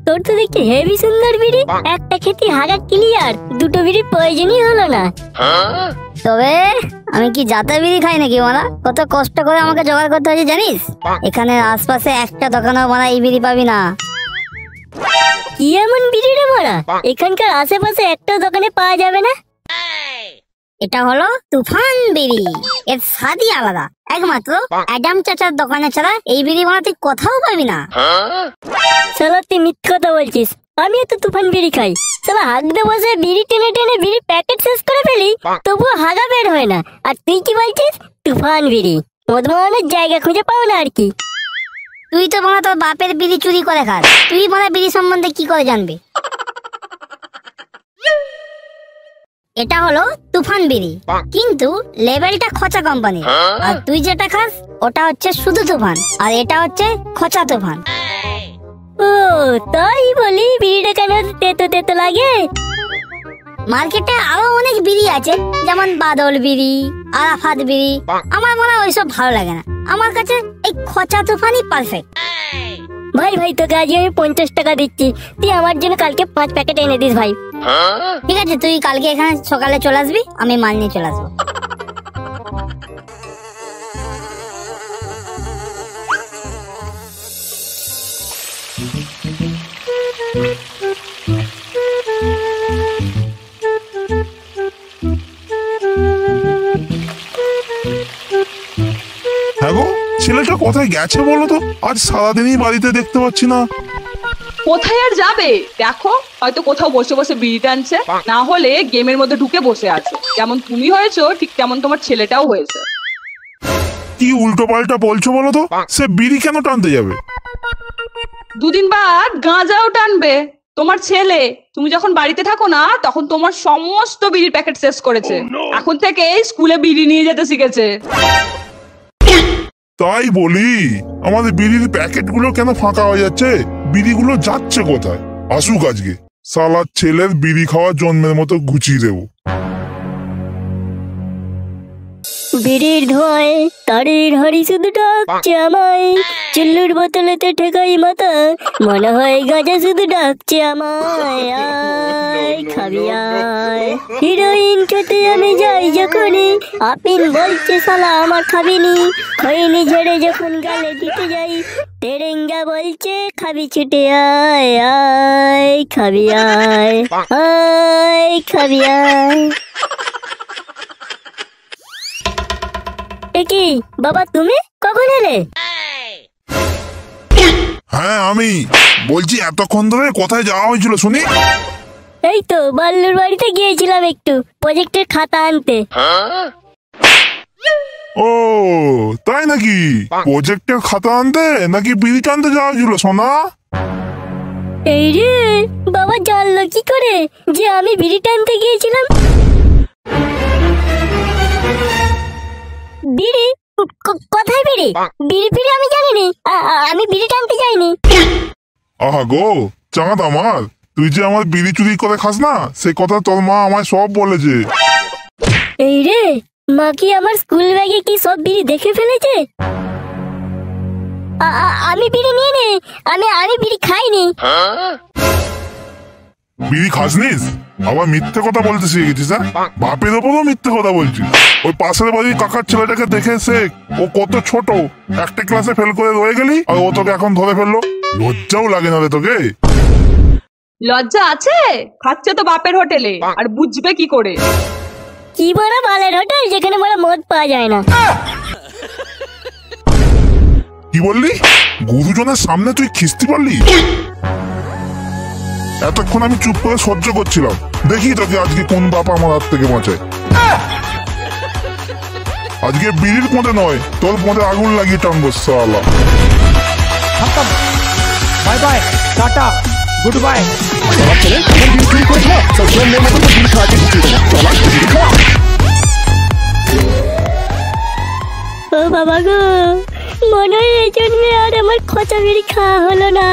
তোর তো দেখছি হেভি সুন্দর বিড়ি, একটা খেতে হাগা ক্লিয়ার, দুটো বিড়ি প্রয়োজনই হলো না। তবে আমি কি জাতা বিড়ি খাই নাকি মারা? কত কষ্ট করে আমাকে জোগাড় করতে হয়েছে জানিস? এখানে আশপাশে একটা দোকানেও মারা এই বিড়ি পাবি না। কি এমন বিড়ি রে মারা, এখানকার আশেপাশে একটা দোকানে পাওয়া যাবে না? এটা হলো তুফান বিড়ি, এর স্বাদই আলাদা। একমাত্র অ্যাডাম চাচার দোকানে ছাড়া এই বিড়ি মারা তুই কোথাও পাবি না। শালা তুই মিথ্যা কথা বলছিস, আমিও তো তুফান বিড়ি খাই। শালা হাগতে বসে বিড়ি টেনে টেনে বিড়ি প্যাকেট শেষ করে ফেলি, তবুও হাগা বের হয় না। আর তুই কি বলছিস তুফান বিড়ি? মদমানের জায়গা খুঁজে পাও না আর কি। তুই তো মারা তোর বাপের বিড়ি চুরি করে খাস, তুই মারা বিড়ি সম্বন্ধে কি করে জানবি? এটা হলো তুফান বিড়ি, কিন্তু লেবেলটা খোঁচা কোম্পানি। আর তুই যেটা খাস ওটা হচ্ছে শুধু তুফান, আর এটা হচ্ছে খোঁচা তুফান। ও তাই বলি বিড়িটা কেন তেতো তেতো লাগে? মার্কেটে আরো অনেক বিড়ি আছে, যেমন বাদল বিড়ি, আরাফাত বিড়ি। আমার মনে হয় ওইসব ভালো লাগে না, আমার কাছে এই খোঁচা তুফানই পারফেক্ট। ভাই ভাই তোকে আজ আমি 50 টাকা দিচ্ছি, তুই আমার জন্য কালকে 5 প্যাকেট এনে দিস ভাই। ঠিক আছে, তুই কালকে এখানে সকালে চলে আসবি, আমি মাল নিয়ে চলে আসবো। হ্যাঁ গো, ছেলেটা কোথায় গেছে বলো তো? আজ সারাদিনই বাড়িতে দেখতে পাচ্ছি না। কোথায় আর যাবে, দেখো হয়তো কোথাও বসে বসে বিড়ি টানছে, না হলে গেমের মধ্যে ঢুকে বসে আছে। যেমন তুমি হয়েছো ঠিক তেমন তোমার ছেলেটাও হয়েছে। কি উল্টো পাল্টা বলছো বলো তো? সে বিড়ি কেন টানতে যাবে? দুদিন বাদ গাঁজাও টানবে। তোমার ছেলে তুমি যখন বাড়িতে থাকো না তখন তোমার সমস্ত বিড়ির প্যাকেট শেষ করেছে, এখন থেকে স্কুলে বিড়ি নিয়ে যেতে শিখেছে। তাই বলি, আমাদের বিড়ির প্যাকেটগুলো কেন ফাঁকা হয়ে যাচ্ছে? বিড়িগুলো যাচ্ছে কোথায়? আসুক আজকে, সালার ছেলের বিড়ি খাওয়ার জন্মের মতো গুছিয়ে দেবো। বিড়ির ধোঁয়ায় তারের হাড়ি শুধু ডাকছে আমায়, চুল্লুর বোতলেতে ঠেকাই মাথা, মনে হয় গাঁজা শুধু ডাকছে আমায়। আয় খাবি আয়, হিরোইন খেতে আমি যাই যখনই, আপিল বলছে শালা আমার খাবিনি, খৈনি ঝেড়ে যখন গালে দিতে যাই, তেরেঙ্গা বলছে খাবি ছুটে আয়। আয় খাবি আয়, আয় খাবি আয়। কি বাবা তুমি কখন এলে? হ্যাঁ আমি বলছি, এতক্ষণ ধরে কোথায় যাওয়া হয়েছিল শুনি? এই তো বাল্লুর বাড়িতে গিয়েছিলাম একটু প্রজেক্টের খাতা আনতে। ও তাই নাকি? প্রজেক্টের খাতা আনতে নাকি বিড়ি টানতে যাওয়া হয়েছিল সোনা? এই রে বাবা, জানলো কি করে যে আমি বিড়ি টানতে গিয়েছিলাম? বিড়ি কোথায়? বিড়ি বিড়ি ফিরে আমি জানিনি, আমি বিড়ি টানতে যাইনি। আহা গো চাঁদ আমার, তুই যে আমার বিড়ি চুরি করে খাস না, সে কথা তোর মা আমায় সব বলেছে। এই রে, মা কি আমার স্কুল ব্যাগে কি সব বিড়ি দেখে ফেলেছে? আমি বিড়ি নিয়ে নে, আমি বিড়ি খাইনি। বিড়ি খাসনিস? আবার মিথ্যে কথা বলতে শিখে গেছিস? হ্যাঁ, বাপের ওপরও মিথ্যে কথা বলছিস। ওই পাশের বাড়ির কাকার ছেলেটাকে দেখে শেখ, ও কত ছোট, একটা ক্লাসে ফেল করে রয়ে গেলি, আর ও তোকে এখন ধরে ফেললো। লজ্জাও লাগে না রে তোকে? লজ্জা আছে? খাচ্ছে তো বাপের হোটেলে, আর বুঝবে কি করে? কি বড় বালের হোটেল যেখানে বড় মদ পাওয়া যায় না। কি বললি? গুরুজনের সামনে তুই খিস্তি পারলি? এতক্ষণ আমি চুপ করে সহ্য করছিলাম, দেখি তোকে আজকে কোন বাবা আমার হাত থেকে বাঁচায়। আজকে বিড়ির পথে নয়, তোর পথে আগুন লাগিয়ে টানবো শালা। Bye bye, tata, goodbye. ও বাবা গো, মনে হয় এই জন্য আর আমার খোঁচা বিড়ি খাওয়া হলো না।